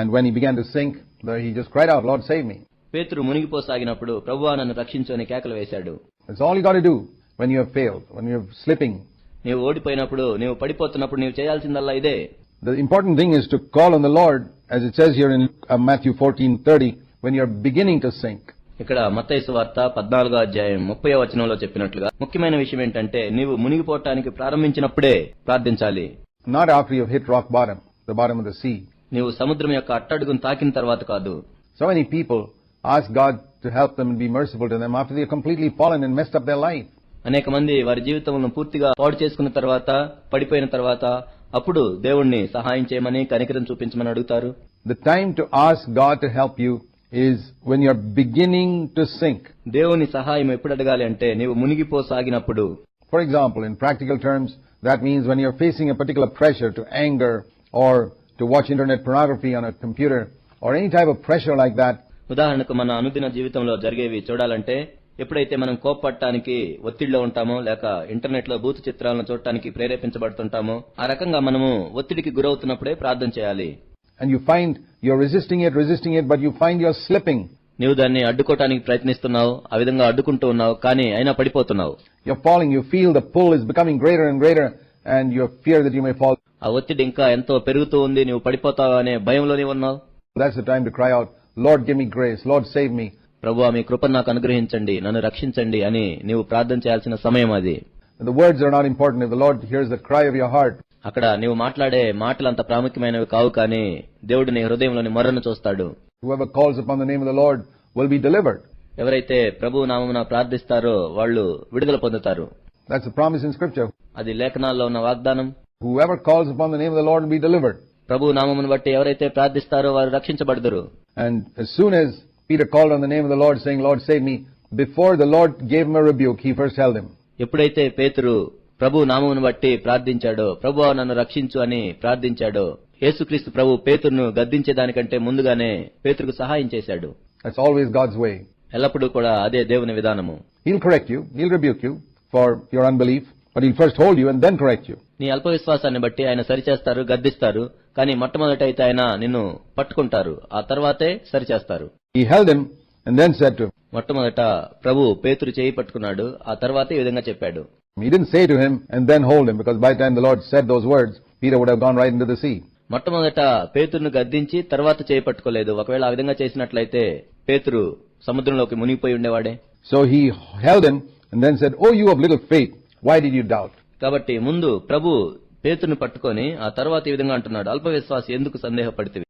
And when he began to sink, he just cried out, Lord, save me. పేతురు మునిగిపోసాగినప్పుడు ప్రభువా నన్ను రక్షించు అని కేకలు వేశాడు. That's all you got to do when you have failed, when you're slipping. నీవు ఓడిపోయినప్పుడు, నీవు పడిపోతున్నప్పుడు నీవు చేయాల్సిందల్లా ఇదే. The important thing is to call on the Lord, as it says here in Matthew 14:30, when you're beginning to sink. ఇక్కడ మత్తయి సువార్త 14వ అధ్యాయం 30వ వచనంలో చెప్పినట్లుగా ముఖ్యమైన విషయం ఏంటంటే నీవు మునిగిపోవటానికి ప్రారంభించినప్పుడే ప్రార్థించాలి. Not after you've hit rock bottom, the bottom of the sea. నీవు సముద్రం యొక్క అట్టడుగును తాకిన తర్వాత కాదు. So many people ask God to help them and be merciful to them after they've completely fallen and messed up their life. అనేక మంది వారి జీవితంలో పూర్తిగా పాడు చేసుకున్న తర్వాత, పడిపోయిన తర్వాత అప్పుడు దేవుణ్ణి సహాయం చేయమని, కనికరం చూపించమని అడుగుతారు. The time to ask God to help you is when you're beginning to sink. దేవుని సహాయం ఎప్పుడు అడగాలి అంటే నీవు మునిగిపోసాగినప్పుడు. For example, in practical terms, that means when you're facing a particular pressure to anger or to watch internet pornography on a computer or any type of pressure like that. ఉదాహరణకు మన అనుదిన జీవితంలో జరిగేవి చూడాలంటే ఎప్పుడైతే మనం కోపపడటానికి ఒత్తిడిలో ఉంటామో, లేక ఇంటర్నెట్ లో బూతు చిత్రాలను చూడటానికి ప్రేరేపించబడుతుంటామో, ఆ రకంగా మనము ఒత్తిడికి గురవుతున్నప్పుడే ప్రార్థన చేయాలి. And you find you're resisting it, but you find you're slipping. నీవు దాన్ని అడ్డుకోవటానికి ప్రయత్నిస్తున్నావు, ఆ విధంగా అడ్డుకుంటూ ఉన్నావు, కానీ అయినా పడిపోతున్నావు. You're falling, you feel the pull is becoming greater and greater, and you fear that you may fall. ఆ ఒత్తిడి ఇంకా ఎంతో పెరుగుతూ ఉంది, నీవు పడిపోతావు అనే భయంలోనే ఉన్నావు. That's the time to cry out, Lord, give me grace, Lord, save me. ప్రభువా మీ కృపను నాకు అనుగ్రహించండి, నన్ను రక్షించండి అని నీవు ప్రార్థన చేయాల్సిన సమయం అది. The words are not important if the Lord hears the cry of your heart. అక్కడ నీవు మాట్లాడే మాటలు అంత ప్రాముఖ్యమైనవి కావు, కానీ దేవుడు నీ హృదయంలోని మొర్రను చూస్తాడు. Whoever calls upon the name of the Lord will be delivered. ఎవరైతే ప్రభు నామమున ప్రార్థిస్తారో వాళ్ళు విడుదల పొందుతారు. That's a promise in Scripture. అది లేఖనాల్లో ఉన్న వాగ్దానం. Whoever calls upon the name of the Lord will be delivered. ప్రభు నామమును బట్టి ఎవరైతే ప్రార్థిస్తారో వారు రక్షించబడుదురు. And as soon as Peter called on the name of the Lord, saying, Lord, save me, before the Lord gave him a rebuke, he first held him. ఎప్పుడైతే పేతురు ప్రభు నామమును బట్టి ప్రార్థించాడో, ప్రభువా నన్ను రక్షించు అని ప్రార్థించాడో, యేసుక్రీస్తు ప్రభు పేతురును గద్దించేదానికంటే ముందుగానే పేతురుకు సహాయం చేశాడు. That's always God's way. ఎల్లప్పుడూ కూడా అదే దేవుని విధానము. He'll correct you, he'll rebuke you for your unbelief, but he'll first hold you and then correct you. నీ అల్ప విశ్వాసాన్ని బట్టి ఆయన సరిచేస్తారు, గద్దిస్తారు, కానీ మొట్టమొదట అయితే ఆయన నిన్ను పట్టుకుంటారు, ఆ తర్వాతే సరిచేస్తారు. He held him and then said to him. మొట్టమొదట ప్రభు పేతురు చేయి పట్టుకున్నాడు, ఆ తర్వాతే ఈ విధంగా చెప్పాడు. He didn't say to him and then hold him, because by the time the Lord said those words, Peter would have gone right into the sea. మొట్టమొదట పేతురును గద్దించి తర్వాత చేయి పట్టుకోలేదు. ఒకవేళ ఆ విధంగా చేసినట్లయితే పేతురు సముద్రంలోకి మునిగిపోయి ఉండేవాడే. So he held him and then said, "Oh, you of little faith, why did you doubt?" కాబట్టి ముందు ప్రభు పేతురును పట్టుకొని ఆ తర్వాత ఈ విధంగా అంటున్నాడు, అల్ప విశ్వాసి ఎందుకు సందేహపడితివి?